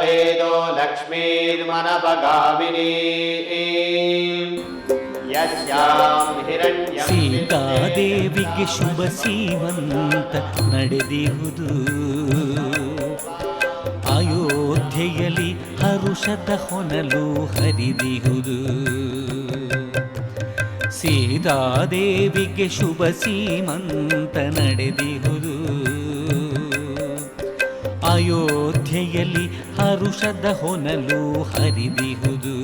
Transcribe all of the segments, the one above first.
वेदो लक्ष्मीर्मनपगामिनी यस्यां हिरण्यं ಸೀತಾದೇವಿಗೆ ಶುಭ ಸೀಮಂತ ನಡೆದಿರುವುದು. ಅಯೋಧ್ಯೆಯಲ್ಲಿ ಹರುಷದ ಹೊನಲು ಹರಿದಿರುವುದು. ಸೀತಾದೇವಿಗೆ ಶುಭ ಸೀಮಂತ ನಡೆದಿರುವುದು. ಅಯೋಧ್ಯೆಯಲ್ಲಿ ಹರುಷದ ಹೊನಲು ಹರಿದಿರುವುದು.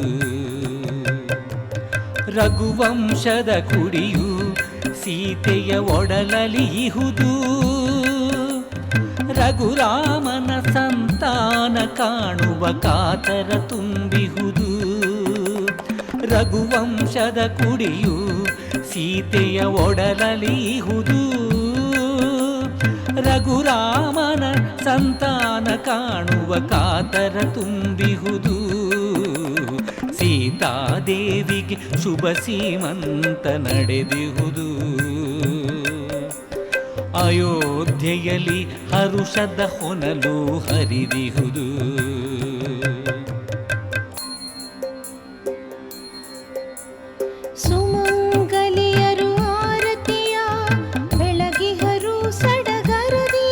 ರಘುವಂಶದ ಕುಡಿಯು ಸೀತೆಯ ಒಡಲಲಿಹುದು. ರಘುರಾಮನ ಸಂತಾನ ಕಾಣುವ ಕಾತರ ತುಂಬಿಹುದು. ರಘುವಂಶದ ಕುಡಿಯು ಸೀತೆಯ ಒಡಲಲಿಹುದು. ರಘುರಾಮನ ಸಂತಾನ ಕಾಣುವ ಕಾತರ ತುಂಬಿಹುದು. ಸೀತಾದೇವಿಗೆ ಶುಭ ಸೀಮಂತ ನಡೆದಿಹುದು. ಅಯೋಧ್ಯೆಯಲ್ಲಿ ಹರುಷದ ಹೊನಲು ಹರಿದಿಹುದು. ಸುಮಂಗಲಿಯರು ಆರತಿಯ ಬೆಳಗಿಹರು ಸಡಗರದಿ.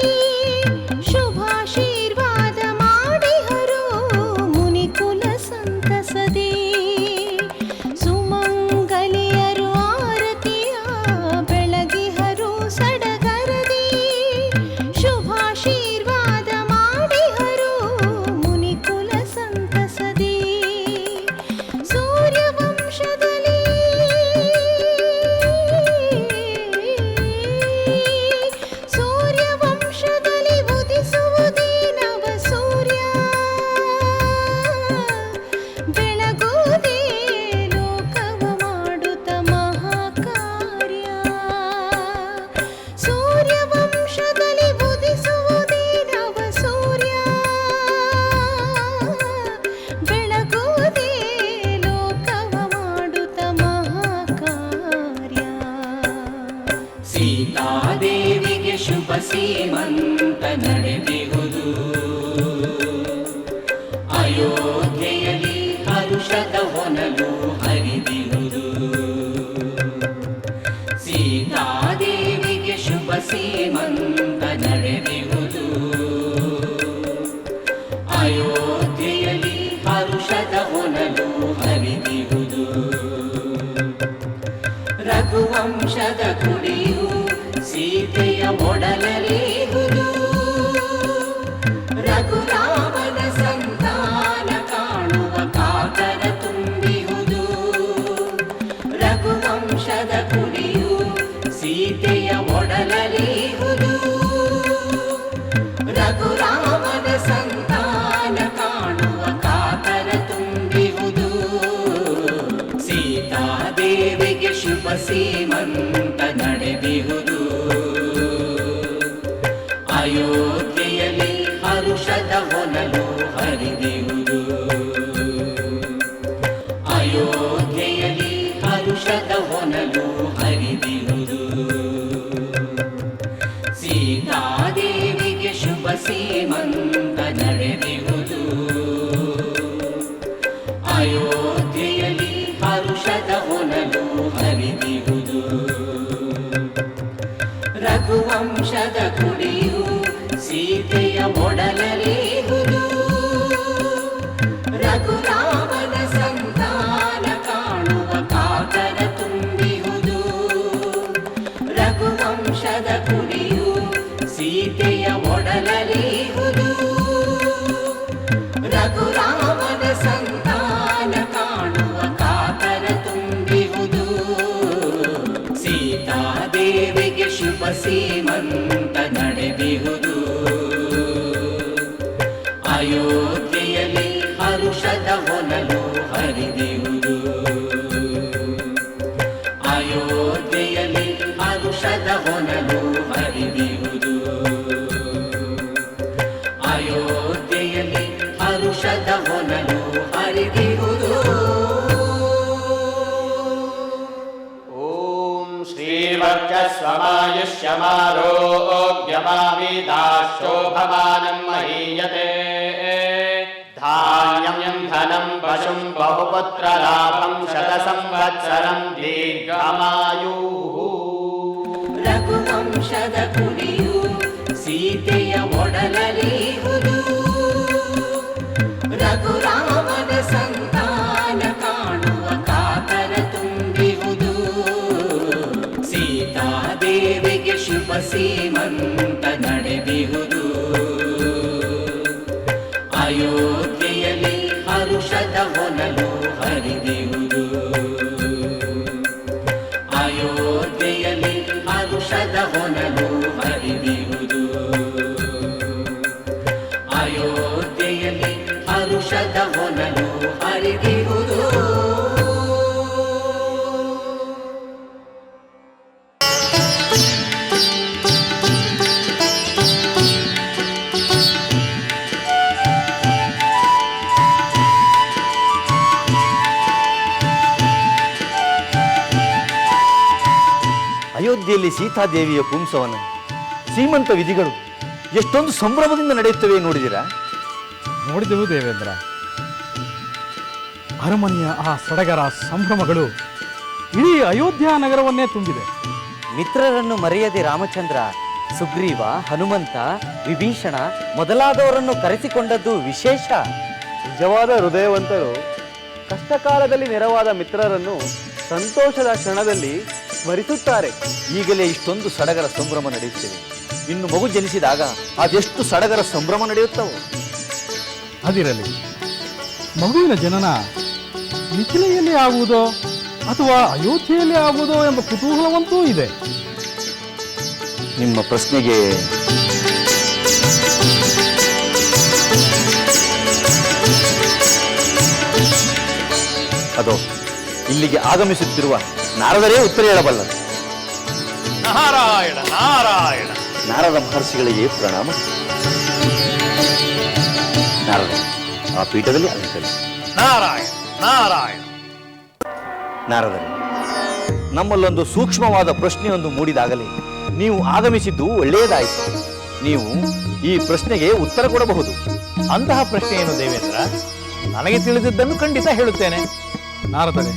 ಶುಭಾಶೀರ್ವಾದ ಮಾಡಿಹರು ಮುನಿಕುಲ ಸಂತಸದಿ. ಸುಮಂಗಲಿಯರು ಆರತಿಯ ಬೆಳಗಿಹರು ಸಡಗರದಿ. ಶುಭಾಶೀರ್ವಾದ ಮಾಡಿಹರು ಮುನಿಕುಲ ಸಂತಸದಿ. ಸೂರ್ಯವಂಶದಲ್ಲಿ ಸೂರ್ಯವಂಶದಲ್ಲಿ ಉದಿಸುವುದೇ ನವ ಸೂರ್ಯ. ಬೆಳಗುವುದೇ ಲೋಕವ ಮಾಡುತ್ತ ಮಹಾಕಾರ್ಯ. ಸೂರ್ಯವಂಶದಲ್ಲಿ ಉದಿಸುವುದೇ ನವ ಸೂರ್ಯ. ಬೆಳಗುವುದೇ ಲೋಕವ ಮಾಡುತ್ತ ಮಹಾಕಾರ್ಯ. ಸೀತಾದೇವಿಗೆ ಶುಭ ಸೀಮಂತ ನಡೆದಿಹುದು. ಅಯೋಧ್ಯೆಯಲ್ಲಿ ಹರುಷದ ಹೊನಲು ಹರಿದಿಹುದು. ಸೀತಾದೇವಿಗೆ ಶುಭ ಸೀಮಂತ ನಡೆದಿಹುದು. ಅಯೋಧ್ಯೆಯಲ್ಲಿ ಹರುಷದ ಹೊನಲು ಹರಿದಿಹುದು. ರಘುವಂಶದ ಕುಡಿಯು ಸೀತೆಯ ಒಡಲಲಿಹುದು. ರಘುರಾಮನ ಸಂತಾನ ಕಾಣುವ ಕಾತರ ತುಂಬಿಹುದು. ರಘುವಂಶದ ಕುಡಿಯು ಸೀತೆಯ ಒಡಲಲಿಹುದು. ರಘುರಾಮನ ಸಂತಾನ ಕಾಣುವ ಕಾತರ ತುಂಬಿಹುದು. ಸೀತಾದೇವಿಗೆ ಶುಭ ಸೀಮಂತ ನಡೆದಿಹುದು. ಅಯೋಧ್ಯೆಯಲ್ಲಿ ಹರುಷದ ಹೊನಲು ಹರಿದಿಹುದು. ಅಯೋಧ್ಯೆಯಲ್ಲಿ ಹರುಷದ ಹೊನಲು ಹರಿದಿಹುದು. ಸೀತಾದೇವಿಗೆ ಶುಭ ಸೀಮಂತ ನಡೆದಿಹುದು. ಅಯೋಧ್ಯೆಯಲ್ಲಿ ಹರುಷದ ಹೊನಲು ಹರಿದಿಹುದು. ರಘುವಂಶದ ಕುಡಿಯು ಸೀತೆಯ ಒಡಲಲಿಹುದು. ರಘುರಾಮನ ಸಂತಾನ ಕಾಣುವ ಕಾತರ ತುಂಬಿಹುದು. ರಘುವಂಶದ ಕುಡಿಯು ಸೀತೆಯ ಒಡಲಲಿಹುದು. ರಘುರಾಮನ ಸಂತಾನ ಕಾಣುವ ಕಾತರ ತುಂಬಿಹುದು. ಸೀತಾದೇವಿಗೆ ಶುಭ ಸೀಮಂತ ನಡೆದಿಹುದು. ಅಯೋಧ್ಯೆಯಲ್ಲಿ ಹರುಷದ ಹೊನಲು ಹರಿದಿಹುದು. ಅಯೋಧ್ಯೆಯಲ್ಲಿ ಹರುಷದ ಹೊನಲು ಹರಿದಿಹುದು. ಅಯೋಧ್ಯೆಯಲ್ಲಿ ಹರುಷದ ಹೊನಲು ಹರಿದಿಹುದು. ಓಂ ಶ್ರೀವರ್ಚಸ್ವಮಾಯುಷ್ಯಮಾರೋಗ್ಯಮಾವಿದಾಶೋಭಮಾನಂ ಮಹೀಯತೆ ಧಾನ್ಯಂ ಧನಂ ಪಶುಂ ಬಹುಪುತ್ರಲಾಭಂ ಶತಸಂವತ್ಸರಂ ದೀರ್ಘಮಾಯು. ರಘುವಂಶದ ಕುಡಿಯು ಸೀತೆಯ ಒಡಲಲಿಹುದು, ರಘುರಾಮನ ಸಂತಾನ ಕಾಣುವ ಕಾತರ ತುಂಬಿಹುದು. ಸೀತಾದೇವಿಗೆ ಶುಭ ಸೀಮಂತ ನಡೆದಿಹುದು. ಅಯೋಧ್ಯೆಯಲ್ಲಿ ಹರುಷದ ಹೊನಲು ಹರಿದಿಹುದು. ಅಯೋಧ್ಯೆಯಲ್ಲಿ ಹರುಷದ ಹೊನಲು ಹರಿದಿಹುದು. ಅಯೋಧ್ಯೆಯಲ್ಲಿ ಹರುಷದ ಹೊನಲು ಹರಿದಿಹುದು. ಅಯೋಧ್ಯೆಯಲ್ಲಿ ಸೀತಾದೇವಿಯ ಪುಂಸವನ ಸೀಮಂತ ವಿಧಿಗಳು ಎಷ್ಟೊಂದು ಸಂಭ್ರಮದಿಂದ ನಡೆಯುತ್ತವೆ ನೋಡಿದಿರಾ? ನೋಡಿದೆವು ದೇವೇಂದ್ರ. ಅರಮನೆಯ ಆ ಸಡಗರ ಸಂಭ್ರಮಗಳು ಇಡೀ ಅಯೋಧ್ಯ ನಗರವನ್ನೇ ತುಂಬಿದೆ. ಮಿತ್ರರನ್ನು ಮರೆಯದೆ ರಾಮಚಂದ್ರ ಸುಗ್ರೀವ, ಹನುಮಂತ, ವಿಭೀಷಣ ಮೊದಲಾದವರನ್ನು ಕರೆಸಿಕೊಂಡದ್ದು ವಿಶೇಷ. ನಿಜವಾದ ಹೃದಯವಂತರು ಕಷ್ಟಕಾಲದಲ್ಲಿ ನೆರವಾದ ಮಿತ್ರರನ್ನು ಸಂತೋಷದ ಕ್ಷಣದಲ್ಲಿ ಸ್ಮರಿಸುತ್ತಾರೆ. ಈಗಲೇ ಇಷ್ಟೊಂದು ಸಡಗರ ಸಂಭ್ರಮ ನಡೆಯುತ್ತಿದೆ. ಇನ್ನು ಮಗು ಜನಿಸಿದಾಗ ಅದೆಷ್ಟು ಸಡಗರ ಸಂಭ್ರಮ ನಡೆಯುತ್ತವೋ. ಅದಿರಲಿ, ಮಗುವಿನ ಜನನ ಮಿಥಿಲೆಯಲ್ಲಿ ಆಗುವುದೋ ಅಥವಾ ಅಯೋಧ್ಯೆಯಲ್ಲಿ ಆಗುವುದೋ ಎಂಬ ಕುತೂಹಲವಂತೂ ಇದೆ. ನಿಮ್ಮ ಪ್ರಶ್ನೆಗೆ ಅದೋ ಇಲ್ಲಿಗೆ ಆಗಮಿಸುತ್ತಿರುವ ನಾರದರೇ ಉತ್ತರ ಹೇಳಬಲ್ಲರು. ನಾರಾಯಣ ನಾರಾಯಣ. ನಾರದ ಮಹರ್ಷಿಗಳಿಗೆ ಪ್ರಣಾಮ. ನಾರದ ಆ ಪೀಠದಲ್ಲಿ ಅಲಂಕರಿಸಿ. ನಾರಾಯಣ ನಾರಾಯಣ. ನಾರದರೆ, ನಮ್ಮಲ್ಲೊಂದು ಸೂಕ್ಷ್ಮವಾದ ಪ್ರಶ್ನೆಯೊಂದು ಮೂಡಿದಾಗಲೇ ನೀವು ಆಗಮಿಸಿದ್ದು ಒಳ್ಳೆಯದಾಯಿತು. ನೀವು ಈ ಪ್ರಶ್ನೆಗೆ ಉತ್ತರ ಕೊಡಬಹುದು. ಅಂತಹ ಪ್ರಶ್ನೆ ಏನು ದೇವೇಂದ್ರ? ನನಗೆ ತಿಳಿದಿದ್ದನ್ನು ಖಂಡಿತ ಹೇಳುತ್ತೇನೆ. ನಾರದರೆ,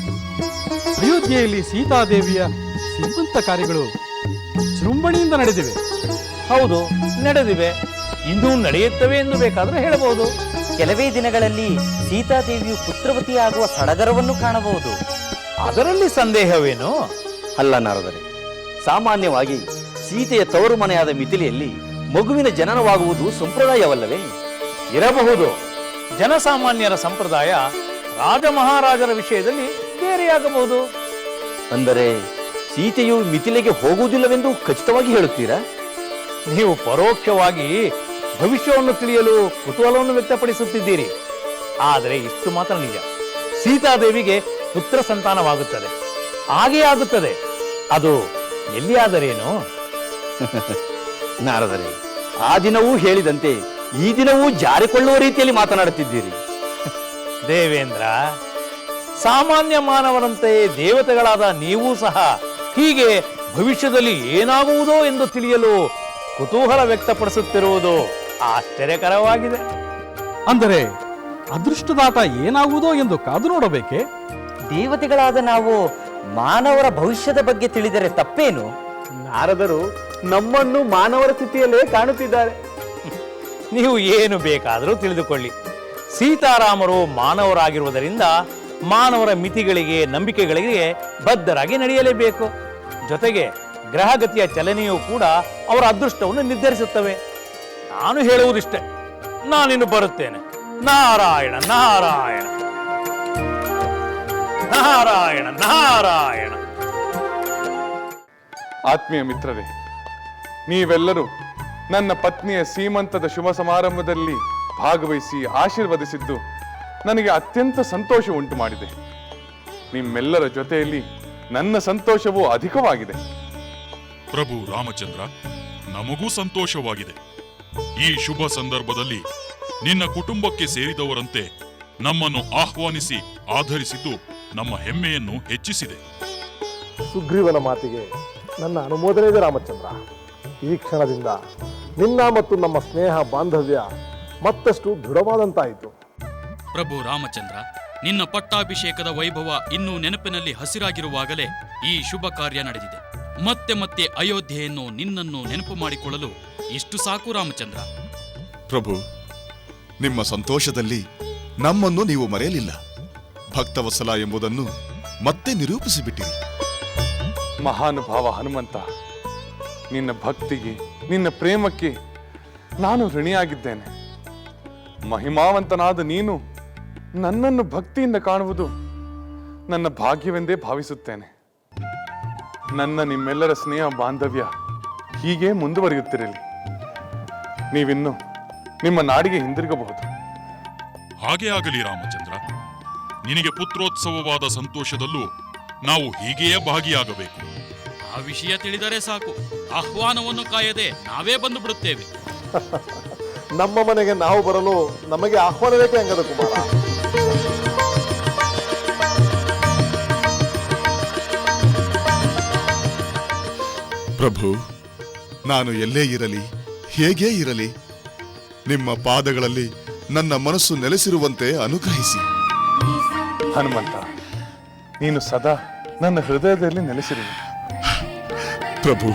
ಅಯೋಧ್ಯೆಯಲ್ಲಿ ಸೀತಾದೇವಿಯ ಸೀಮಂತ ಕಾರ್ಯಗಳು ವಿಜೃಂಭಣೆಯಿಂದ ನಡೆದಿವೆ. ಹೌದು, ನಡೆದಿವೆ. ಇನ್ನೂ ನಡೆಯುತ್ತವೆ ಎಂದು ಬೇಕಾದ್ರೆ ಹೇಳಬಹುದು. ಕೆಲವೇ ದಿನಗಳಲ್ಲಿ ಸೀತಾದೇವಿಯು ಪುತ್ರವತಿಯಾಗುವ ಸಡಗರವನ್ನು ಕಾಣಬಹುದು. ಅದರಲ್ಲಿ ಸಂದೇಹವೇನು? ಅಲ್ಲ ನಾರದರೆ, ಸಾಮಾನ್ಯವಾಗಿ ಸೀತೆಯ ತವರು ಮನೆಯಾದ ಮಿಥಿಲೆಯಲ್ಲಿ ಮಗುವಿನ ಜನನವಾಗುವುದು ಸಂಪ್ರದಾಯವಲ್ಲವೇ? ಇರಬಹುದು. ಜನಸಾಮಾನ್ಯರ ಸಂಪ್ರದಾಯ ರಾಜ ಮಹಾರಾಜರ ವಿಷಯದಲ್ಲಿ ಬೇರೆಯಾಗಬಹುದು. ಅಂದರೆ ಸೀತೆಯು ಮಿಥಿಲೆಗೆ ಹೋಗುವುದಿಲ್ಲವೆಂದು ಖಚಿತವಾಗಿ ಹೇಳುತ್ತೀರಾ? ನೀವು ಪರೋಕ್ಷವಾಗಿ ಭವಿಷ್ಯವನ್ನು ತಿಳಿಯಲು ಕುತೂಹಲವನ್ನು ವ್ಯಕ್ತಪಡಿಸುತ್ತಿದ್ದೀರಿ. ಆದರೆ ಇಷ್ಟು ಮಾತ್ರ ನಿಜ, ಸೀತಾದೇವಿಗೆ ಪುತ್ರ ಸಂತಾನವಾಗುತ್ತದೆ. ಹಾಗೇ ಆಗುತ್ತದೆ. ಅದು ಎಲ್ಲಿಯಾದರೇನು? ನಾರದರೆ, ಆ ದಿನವೂ ಹೇಳಿದಂತೆ ಈ ದಿನವೂ ಜಾರಿಕೊಳ್ಳುವ ರೀತಿಯಲ್ಲಿ ಮಾತನಾಡುತ್ತಿದ್ದೀರಿ. ದೇವೇಂದ್ರ, ಸಾಮಾನ್ಯ ಮಾನವರಂತೆ ದೇವತೆಗಳಾದ ನೀವೂ ಸಹ ಹೀಗೆ ಭವಿಷ್ಯದಲ್ಲಿ ಏನಾಗುವುದೋ ಎಂದು ತಿಳಿಯಲು ಕುತೂಹಲ ವ್ಯಕ್ತಪಡಿಸುತ್ತಿರುವುದು ಆಶ್ಚರ್ಯಕರವಾಗಿದೆ. ಅಂದರೆ ಅದೃಷ್ಟದಾಟ ಏನಾಗುವುದೋ ಎಂದು ಕಾದು ನೋಡಬೇಕೆ? ದೇವತೆಗಳಾದ ನಾವು ಮಾನವರ ಭವಿಷ್ಯದ ಬಗ್ಗೆ ತಿಳಿದರೆ ತಪ್ಪೇನು? ನಾರದರು ನಮ್ಮನ್ನು ಮಾನವರ ಸ್ಥಿತಿಯಲ್ಲೇ ಕಾಣುತ್ತಿದ್ದಾರೆ. ನೀವು ಏನು ಬೇಕಾದರೂ ತಿಳಿದುಕೊಳ್ಳಿ. ಸೀತಾರಾಮರು ಮಾನವರಾಗಿರುವುದರಿಂದ ಮಾನವರ ಮಿತಿಗಳಿಗೆ, ನಂಬಿಕೆಗಳಿಗೆ ಬದ್ಧರಾಗಿ ನಡೆಯಲೇಬೇಕು. ಜೊತೆಗೆ ಗ್ರಹಗತಿಯ ಚಲನೆಯೂ ಕೂಡ ಅವರ ಅದೃಷ್ಟವನ್ನು ನಿರ್ಧರಿಸುತ್ತವೆ. ನಾನು ಹೇಳುವುದಿಷ್ಟೇ. ನಾನಿನ್ನು ಬರುತ್ತೇನೆ. ನಾರಾಯಣ ನಾರಾಯಣ ನಾರಾಯಣ ನಾರಾಯಣ. ಆತ್ಮೀಯ ಮಿತ್ರರೇ, ನೀವೆಲ್ಲರೂ ನನ್ನ ಪತ್ನಿಯ ಸೀಮಂತದ ಶುಭ ಸಮಾರಂಭದಲ್ಲಿ ಭಾಗವಹಿಸಿ ಆಶೀರ್ವದಿಸಿದ್ದು ನನಗೆ ಅತ್ಯಂತ ಸಂತೋಷ ಉಂಟು ಮಾಡಿದೆ. ನಿಮ್ಮೆಲ್ಲರ ಜೊತೆಯಲ್ಲಿ ನನ್ನ ಸಂತೋಷವೂ ಅಧಿಕವಾಗಿದೆ. ಪ್ರಭು ರಾಮಚಂದ್ರ, ನಮಗೂ ಸಂತೋಷವಾಗಿದೆ. ಈ ಶುಭ ಸಂದರ್ಭದಲ್ಲಿ ನಿನ್ನ ಕುಟುಂಬಕ್ಕೆ ಸೇರಿದವರಂತೆ ನಮ್ಮನ್ನು ಆಹ್ವಾನಿಸಿ ಆಧರಿಸಿದ್ದು ನಮ್ಮ ಹೆಮ್ಮೆಯನ್ನು ಹೆಚ್ಚಿಸಿದೆ. ಸುಗ್ರೀವನ ಮಾತಿಗೆ ನನ್ನ ಅನುಮೋದನೆ ಇದೆ ರಾಮಚಂದ್ರ. ಈ ಕ್ಷಣದಿಂದ ನಿನ್ನ ಮತ್ತು ನಮ್ಮ ಸ್ನೇಹ ಬಾಂಧವ್ಯ ಮತ್ತಷ್ಟು ದೃಢವಾದಂತಾಯಿತು. ಪ್ರಭು ರಾಮಚಂದ್ರ, ನಿನ್ನ ಪಟ್ಟಾಭಿಷೇಕದ ವೈಭವ ಇನ್ನೂ ನೆನಪಿನಲ್ಲಿ ಹಸಿರಾಗಿರುವಾಗಲೇ ಈ ಶುಭ ಕಾರ್ಯ ನಡೆದಿದೆ. ಮತ್ತೆ ಮತ್ತೆ ಅಯೋಧ್ಯೆಯನ್ನು ನಿನ್ನನ್ನು ನೆನಪು ಮಾಡಿಕೊಳ್ಳಲು ಇಷ್ಟು ಸಾಕು ರಾಮಚಂದ್ರ. ಪ್ರಭು, ನಿಮ್ಮ ಸಂತೋಷದಲ್ಲಿ ನಮ್ಮನ್ನು ನೀವು ಮರೆಯಲಿಲ್ಲ. ಭಕ್ತವತ್ಸಲ ಎಂಬುದನ್ನು ಮತ್ತೆ ನಿರೂಪಿಸಿಬಿಟ್ಟಿರಿ. ಮಹಾನುಭಾವ ಹನುಮಂತ, ನಿನ್ನ ಭಕ್ತಿಗೆ, ನಿನ್ನ ಪ್ರೇಮಕ್ಕೆ ನಾನು ಋಣಿಯಾಗಿದ್ದೇನೆ. ಮಹಿಮಾವಂತನಾದ ನೀನು ನನ್ನನ್ನು ಭಕ್ತಿಯಿಂದ ಕಾಣುವುದು ನನ್ನ ಭಾಗ್ಯವೆಂದೇ ಭಾವಿಸುತ್ತೇನೆ. ನನ್ನ ನಿಮ್ಮೆಲ್ಲರ ಸ್ನೇಹ ಬಾಂಧವ್ಯ ಹೀಗೆ ಮುಂದುವರಿಯುತ್ತಿರಲಿ. ನೀವಿನ್ನು ನಿಮ್ಮ ನಾಡಿಗೆ ಹಿಂದಿರುಗಬಹುದು. ಹಾಗೆ ಆಗಲಿ ರಾಮಚಂದ್ರ. ನಿನಗೆ ಪುತ್ರೋತ್ಸವವಾದ ಸಂತೋಷದಲ್ಲೂ ನಾವು ಹೀಗೆಯೇ ಭಾಗಿಯಾಗಬೇಕು. ಆ ವಿಷಯ ತಿಳಿದರೆ ಸಾಕು, ಆಹ್ವಾನವನ್ನು ಕಾಯದೆ ನಾವೇ ಬಂದು ಬಿಡುತ್ತೇವೆ. ನಮ್ಮ ಮನೆಗೆ ನಾವು ಬರಲು ನಮಗೆ ಆಹ್ವಾನ ಬೇಕೇ ಹಂಗದ ಕುಮಾರ. ಪ್ರಭು, ನಾನು ಎಲ್ಲೇ ಇರಲಿ, ಹೇಗೇ ಇರಲಿ, ನಿಮ್ಮ ಪಾದಗಳಲ್ಲಿ ನನ್ನ ಮನಸ್ಸು ನೆಲೆಸಿರುವಂತೆ ಅನುಗ್ರಹಿಸಿ. ಹನುಮಂತ, ನೀನು ಸದಾ ನನ್ನ ಹೃದಯದಲ್ಲಿ ನೆಲೆಸಿರು. ಪ್ರಭು,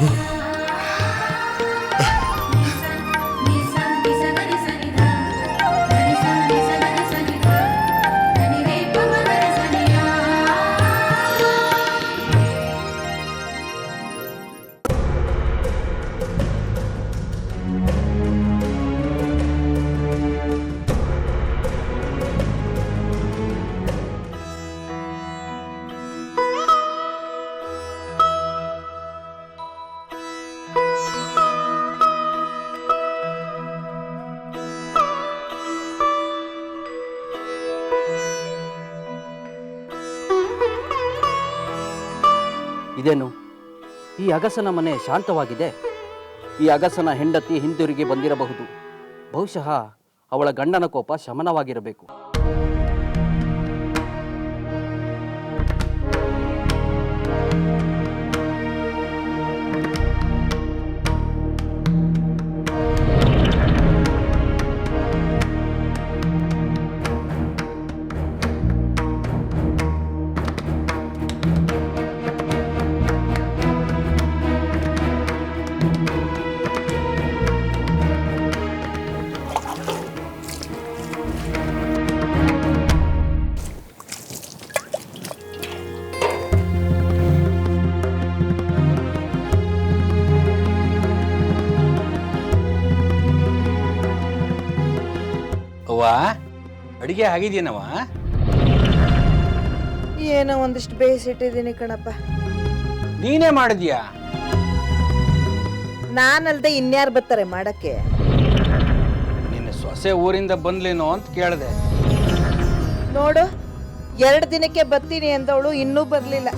ಇದೇನು, ಈ ಅಗಸನ ಮನೆ ಶಾಂತವಾಗಿದೆ. ಈ ಅಗಸನ ಹೆಂಡತಿ ಹಿಂದಿರುಗಿ ಬಂದಿರಬಹುದು. ಬಹುಶಃ ಅವಳ ಗಂಡನ ಕೋಪ ಶಮನವಾಗಿರಬೇಕು. ಅಡಿಗೆ ಆಗಿದೆಯೇನವ? ಏನೋ ಒಂದಿಷ್ಟು ಬೇಯಿಸಿಟ್ಟಿದ್ದೀನಿ ಕಣಪ್ಪ. ನೀನೇ ಮಾಡಿದ್ಯಾ? ನಾನಲ್ದೆ ಇನ್ಯಾರು ಬರ್ತಾರೆ ಮಾಡಕ್ಕೆ? ನಿನ್ನ ಸೊಸೆ ಊರಿಂದ ಬಂದ್ಲೇನೋ ಅಂತ ಕೇಳಿದೆ. ನೋಡು, 2 ದಿನಕ್ಕೆ ಬರ್ತೀನಿ ಅಂದವಳು ಇನ್ನೂ ಬರ್ಲಿಲ್ಲ.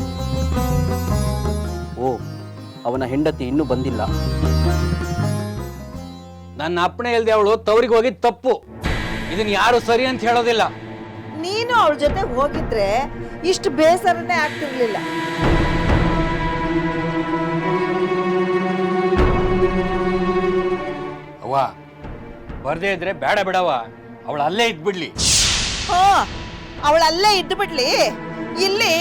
ಓ, ಅವನ ಹೆಂಡತಿ ಇನ್ನೂ ಬಂದಿಲ್ಲ. ನನ್ನ ಅಪ್ಪಣೆ ಇಲ್ದೆ ಅವಳು ತವರಿಗೆ ಹೋಗಿದ್ ತಪ್ಪು. ಇದನ್ನ ಯಾರು ಸರಿ ಅಂತ ಹೇಳೋದಿಲ್ಲ. ನೀನು ಅವಳ ಜೊತೆ ಹೋಗಿದ್ರೆ ಇಷ್ಟು ಬೇಸರನೇ ಆಗ್ತಿರ್ಲಿಲ್ಲ. ಅವ್ವ, ಬರ್ದೇ ಇದ್ರೆ ಬೇಡ ಬಿಡವ, ಅವಳು ಅಲ್ಲೇ ಇದ್ಬಿಡ್ಲಿ. ಅವಳ ಅಲ್ಲೇ ಇದ್ದು ಬಿಡ್ಲಿ. ಇಲ್ಲಿ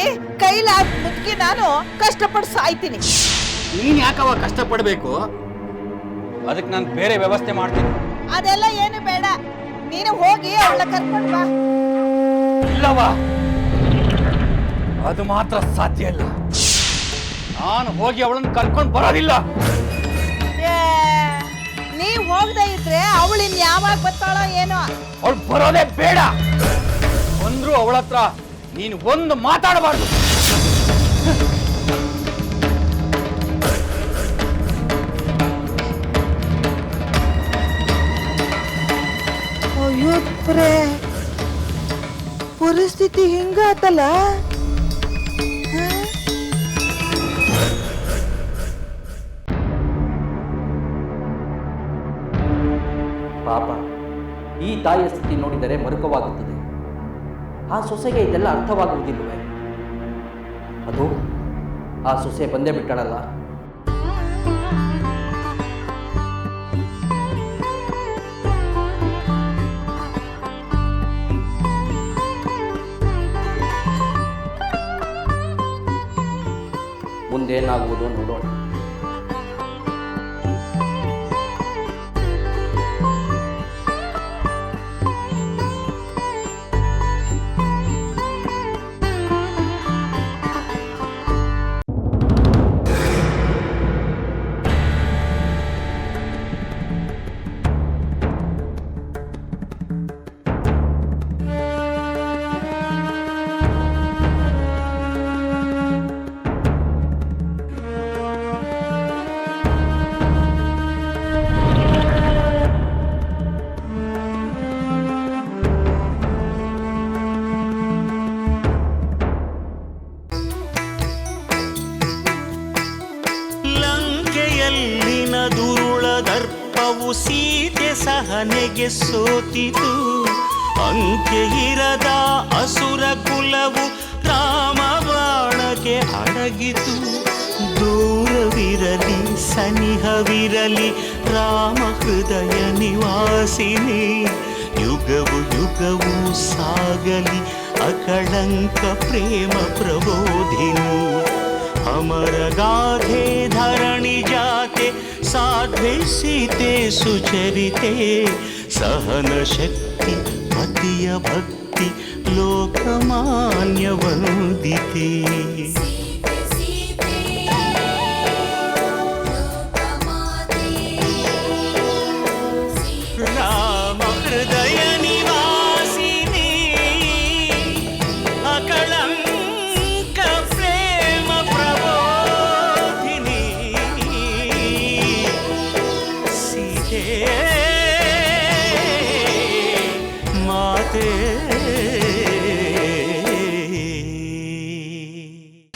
ಕೈಲಾದ ಮುದುಕಿ ನಾನು ಕಷ್ಟಪಟ್ಟು ಸಾಯ್ತೀನಿ. ನೀನ್ ಯಾಕವ ಕಷ್ಟಪಡ್ಬೇಕು? ಅದಕ್ಕೆ ನಾನು ಬೇರೆ ವ್ಯವಸ್ಥೆ ಮಾಡ್ತೀನಿ. ಅದೆಲ್ಲ ಏನು ಬೇಡ, ನೀನು ಹೋಗಿ ಅವಳ ಕರ್ಕೊಂಡು ಬಾ. ಇಲ್ಲವಾ, ಅದು ಮಾತ್ರ ಸಾಧ್ಯ ಇಲ್ಲ. ನಾನು ಹೋಗಿ ಅವಳನ್ನು ಕರ್ಕೊಂಡು ಬರೋದಿಲ್ಲ. ನೀವ್ ಹೋಗದೆ ಇದ್ರೆ ಅವಳಿನ್ ಯಾವಾಗ ಬರ್ತಾಳೋ ಏನೋ. ಅವಳು ಬರೋದೇ ಬೇಡ. ಬಂದ್ರು ಅವಳ ಹತ್ರ ನೀನು ಒಂದು ಮಾತಾಡಬಾರ್ದು. ಅಯ್ಯೋ ಪರಿಸ್ಥಿತಿ ಹಿಂಗಾತಲ್ಲ. ಪಾಪ, ಈ ತಾಯಿಯ ಸ್ಥಿತಿ ನೋಡಿದರೆ ಮರುಕವಾಗುತ್ತದೆ. ಆ ಸೊಸೆಗೆ ಇದೆಲ್ಲ ಅರ್ಥವಾಗುವುದಿಲ್ಲವೇ? ಅದು ಆ ಸೊಸೆ ಬಂದೇ ಬಿಟ್ಟಳಲ್ಲ. ಏನಾಗುವುದು ನೋಡೋಣ. ಲಂಕೆಯಲ್ಲಿನ ದುರುಳ ದರ್ಪವು ಸೀತೆ ಸಹನೆಗೆ ಸೋತಿತು. ಅಂಕೆ ಇರದ ಅಸುರ ಕುಲವು ರಾಮ ಬಾಣಕ್ಕೆ ಅಡಗಿತು. ದೂರವಿರಲಿ ಸನಿಹವಿರಲಿ ರಾಮ ಹೃದಯ ನಿವಾಸಿನಿ. ಯುಗವು ಯುಗವು ಸಾಗಲಿ ಅಕಳಂಕ ಪ್ರೇಮ ಪ್ರಬೋಧಿನಿ. ಅಮರ ಗಾಧೆ ಧರಣಿ ಜಾತೆ ಸಾಧ್ವೆ ಸೀತೆ ಸುಚರಿತೆ. ಸಹನ ಶಕ್ತಿ ಪತಿಯ ಭಕ್ತಿ ಲೋಕಮಾನ್ಯ ವಂದಿತೆ. ರಾಮ ಹೃದಯ ನಿವಾಸಿನಿ ಅಕಳಂಕ ಪ್ರೇಮ ಪ್ರಬೋಧಿನಿ. ಸೀತೆ ಮಾತೆ